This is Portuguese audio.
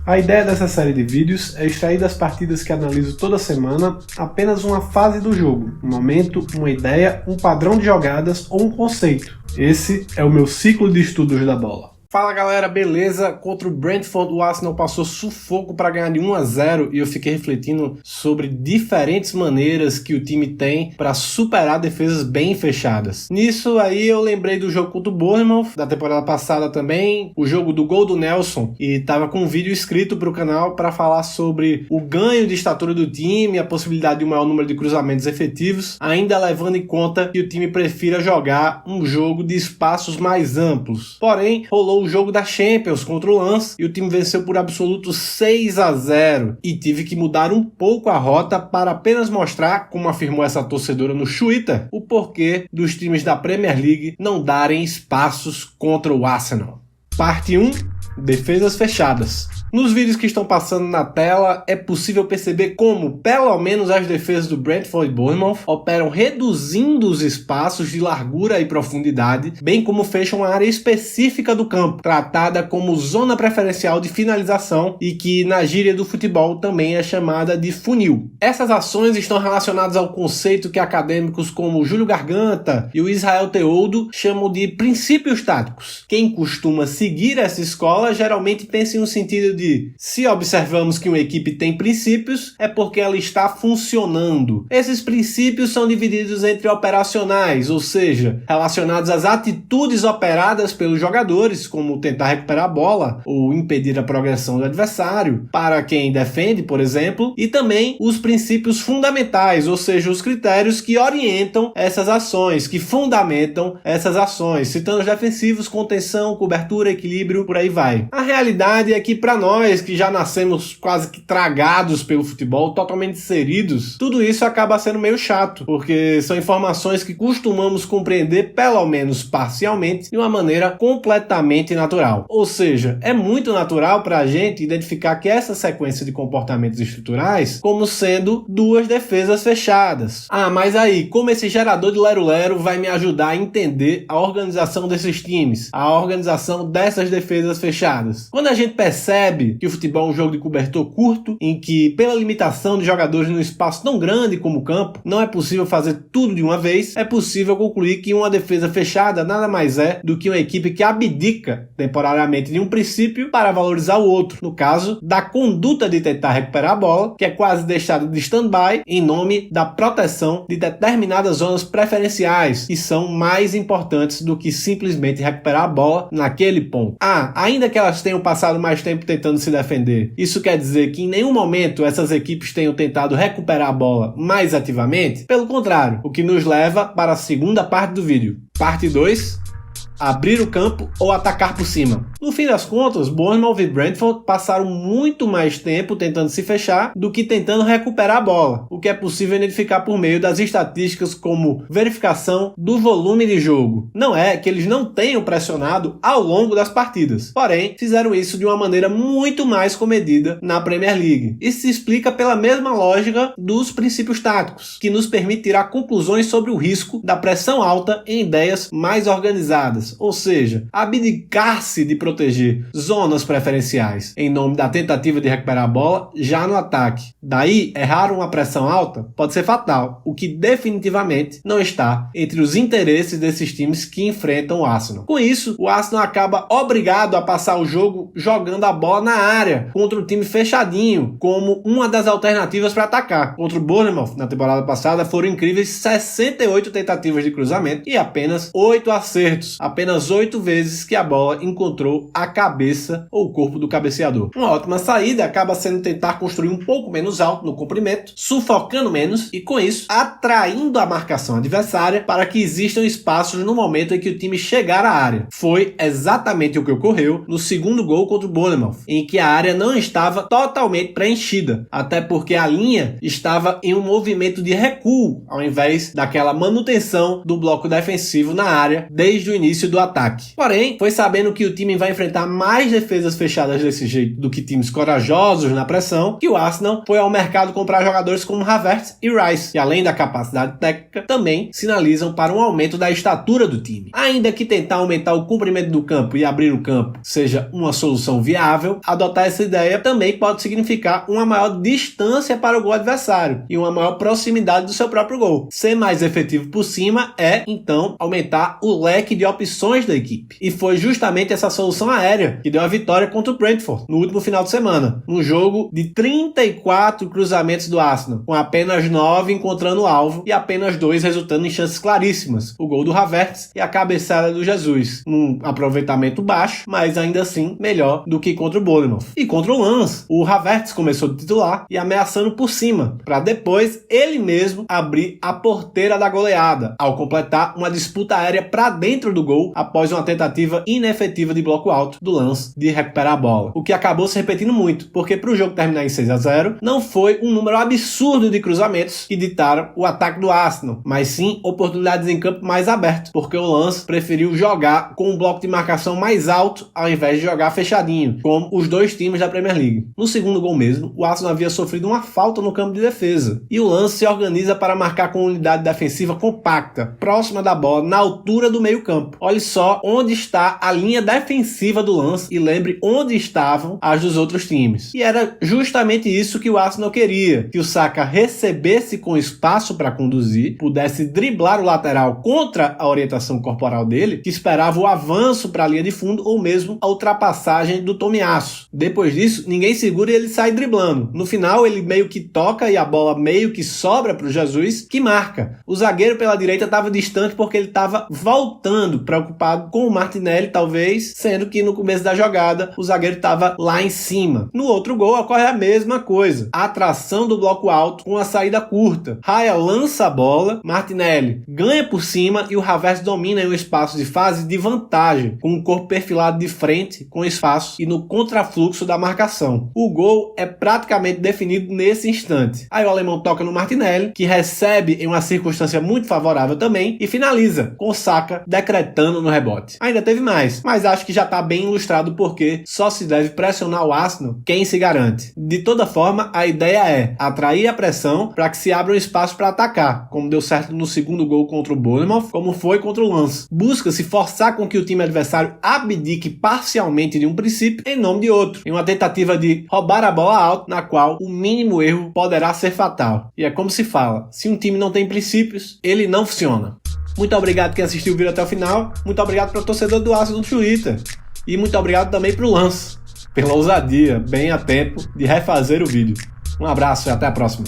A ideia dessa série de vídeos é extrair das partidas que analiso toda semana apenas uma fase do jogo, um momento, uma ideia, um padrão de jogadas ou um conceito. Esse é o meu ciclo de estudos da bola. Fala galera, beleza? Contra o Brentford, o Arsenal passou sufoco para ganhar de 1-0 e eu fiquei refletindo sobre diferentes maneiras que o time tem para superar defesas bem fechadas. Nisso aí eu lembrei do jogo contra o Bournemouth, da temporada passada também, o jogo do gol do Nelson, e tava com um vídeo escrito para o canal para falar sobre o ganho de estatura do time, a possibilidade de um maior número de cruzamentos efetivos, ainda levando em conta que o time prefira jogar um jogo de espaços mais amplos. Porém, rolou o jogo da Champions contra o Lens e o time venceu por absoluto 6-0 e tive que mudar um pouco a rota para apenas mostrar, como afirmou essa torcedora no Twitter, o porquê dos times da Premier League não darem espaços contra o Arsenal. Parte 1. Defesas fechadas. Nos vídeos que estão passando na tela, é possível perceber como, pelo menos as defesas do Brentford e Bournemouth, operam reduzindo os espaços de largura e profundidade, bem como fecham a área específica do campo, tratada como zona preferencial de finalização e que, na gíria do futebol, também é chamada de funil. Essas ações estão relacionadas ao conceito que acadêmicos como Júlio Garganta e o Israel Teodo chamam de princípios táticos. Quem costuma seguir essa escola geralmente pensa em um sentido de, se observamos que uma equipe tem princípios, é porque ela está funcionando. Esses princípios são divididos entre operacionais, ou seja, relacionados às atitudes operadas pelos jogadores, como tentar recuperar a bola ou impedir a progressão do adversário, para quem defende, por exemplo, e também os princípios fundamentais, ou seja, os critérios que orientam essas ações, que fundamentam essas ações, citando os defensivos, contenção, cobertura, equilíbrio, por aí vai. A realidade é que para nós que já nascemos quase que tragados pelo futebol, totalmente inseridos, tudo isso acaba sendo meio chato, porque são informações que costumamos compreender, pelo menos parcialmente, de uma maneira completamente natural. Ou seja, é muito natural para a gente identificar que essa sequência de comportamentos estruturais como sendo duas defesas fechadas. Ah, mas aí, como esse gerador de lero-lero vai me ajudar a entender a organização desses times, a organização dessas defesas fechadas? Quando a gente percebe que o futebol é um jogo de cobertor curto, em que, pela limitação de jogadores num espaço tão grande como o campo, não é possível fazer tudo de uma vez, é possível concluir que uma defesa fechada nada mais é do que uma equipe que abdica temporariamente de um princípio para valorizar o outro, no caso, da conduta de tentar recuperar a bola, que é quase deixada de stand-by em nome da proteção de determinadas zonas preferenciais, que são mais importantes do que simplesmente recuperar a bola naquele ponto. Ainda que elas tenham passado mais tempo tentando se defender, isso quer dizer que em nenhum momento essas equipes tenham tentado recuperar a bola mais ativamente? Pelo contrário, o que nos leva para a segunda parte do vídeo. Parte 2. Abrir o campo ou atacar por cima. No fim das contas, Bournemouth e Brentford passaram muito mais tempo tentando se fechar do que tentando recuperar a bola, o que é possível identificar por meio das estatísticas como verificação do volume de jogo. Não é que eles não tenham pressionado ao longo das partidas, porém, fizeram isso de uma maneira muito mais comedida na Premier League. Isso se explica pela mesma lógica dos princípios táticos, que nos permite tirar conclusões sobre o risco da pressão alta em ideias mais organizadas. Ou seja, abdicar-se de proteger zonas preferenciais em nome da tentativa de recuperar a bola já no ataque. Daí, errar uma pressão alta pode ser fatal, o que definitivamente não está entre os interesses desses times que enfrentam o Arsenal. Com isso, o Arsenal acaba obrigado a passar o jogo jogando a bola na área contra o time fechadinho, como uma das alternativas para atacar. Contra o Bournemouth, na temporada passada, foram incríveis 68 tentativas de cruzamento e apenas 8 acertos. Apenas 8 vezes que a bola encontrou a cabeça ou o corpo do cabeceador. Uma ótima saída acaba sendo tentar construir um pouco menos alto no comprimento, sufocando menos e, com isso, atraindo a marcação adversária para que existam espaços no momento em que o time chegar à área. Foi exatamente o que ocorreu no segundo gol contra o Bournemouth, em que a área não estava totalmente preenchida, até porque a linha estava em um movimento de recuo, ao invés daquela manutenção do bloco defensivo na área desde o início do ataque. Porém, foi sabendo que o time vai vai enfrentar mais defesas fechadas desse jeito do que times corajosos na pressão, que o Arsenal foi ao mercado comprar jogadores como Havertz e Rice, que além da capacidade técnica, também sinalizam para um aumento da estatura do time. Ainda que tentar aumentar o comprimento do campo e abrir o campo seja uma solução viável, adotar essa ideia também pode significar uma maior distância para o gol adversário e uma maior proximidade do seu próprio gol. Ser mais efetivo por cima é, então, aumentar o leque de opções da equipe. E foi justamente essa solução aérea que deu a vitória contra o Brentford no último final de semana, num jogo de 34 cruzamentos do Arsenal, com apenas 9 encontrando o alvo e apenas 2 resultando em chances claríssimas, o gol do Havertz e a cabeçada do Jesus, num aproveitamento baixo, mas ainda assim melhor do que contra o Bournemouth. E contra o Lens, o Havertz começou de titular e ameaçando por cima, para depois ele mesmo abrir a porteira da goleada, ao completar uma disputa aérea para dentro do gol após uma tentativa inefetiva de bloco alto do Lens de recuperar a bola, o que acabou se repetindo muito, porque para o jogo terminar em 6-0, não foi um número absurdo de cruzamentos que ditaram o ataque do Arsenal, mas sim oportunidades em campo mais aberto, porque o Lens preferiu jogar com um bloco de marcação mais alto ao invés de jogar fechadinho, como os dois times da Premier League. No segundo gol mesmo, o Arsenal havia sofrido uma falta no campo de defesa, e o Lens se organiza para marcar com unidade defensiva compacta, próxima da bola, na altura do meio campo. Olhe só onde está a linha defensiva do Lens e lembre onde estavam as dos outros times. E era justamente isso que o Arsenal queria, que o Saka recebesse com espaço para conduzir, pudesse driblar o lateral contra a orientação corporal dele, que esperava o avanço para a linha de fundo ou mesmo a ultrapassagem do Tomiyasu. Depois disso, ninguém segura e ele sai driblando. No final, ele meio que toca e a bola meio que sobra para o Jesus, que marca. O zagueiro pela direita estava distante porque ele estava voltando, preocupado com o Martinelli, talvez, sendo que no começo da jogada o zagueiro estava lá em cima. No outro gol ocorre a mesma coisa. A atração do bloco alto com a saída curta. Raya lança a bola, Martinelli ganha por cima e o Havertz domina em um espaço de fase de vantagem, com o corpo perfilado de frente, com espaço e no contrafluxo da marcação. O gol é praticamente definido nesse instante. Aí o alemão toca no Martinelli, que recebe em uma circunstância muito favorável também e finaliza, com o Saka decretando no rebote. Ainda teve mais, mas acho que já está bem ilustrado porque só se deve pressionar o Arsenal quem se garante. De toda forma, a ideia é atrair a pressão para que se abra um espaço para atacar, como deu certo no segundo gol contra o Bournemouth, como foi contra o Lens. Busca-se forçar com que o time adversário abdique parcialmente de um princípio em nome de outro, em uma tentativa de roubar a bola alta, na qual o mínimo erro poderá ser fatal. E é como se fala, se um time não tem princípios, ele não funciona. Muito obrigado quem assistiu o vídeo até o final, muito obrigado para o torcedor do Arsenal no Twitter, e muito obrigado também para o Lens, pela ousadia, bem a tempo, de refazer o vídeo. Um abraço e até a próxima.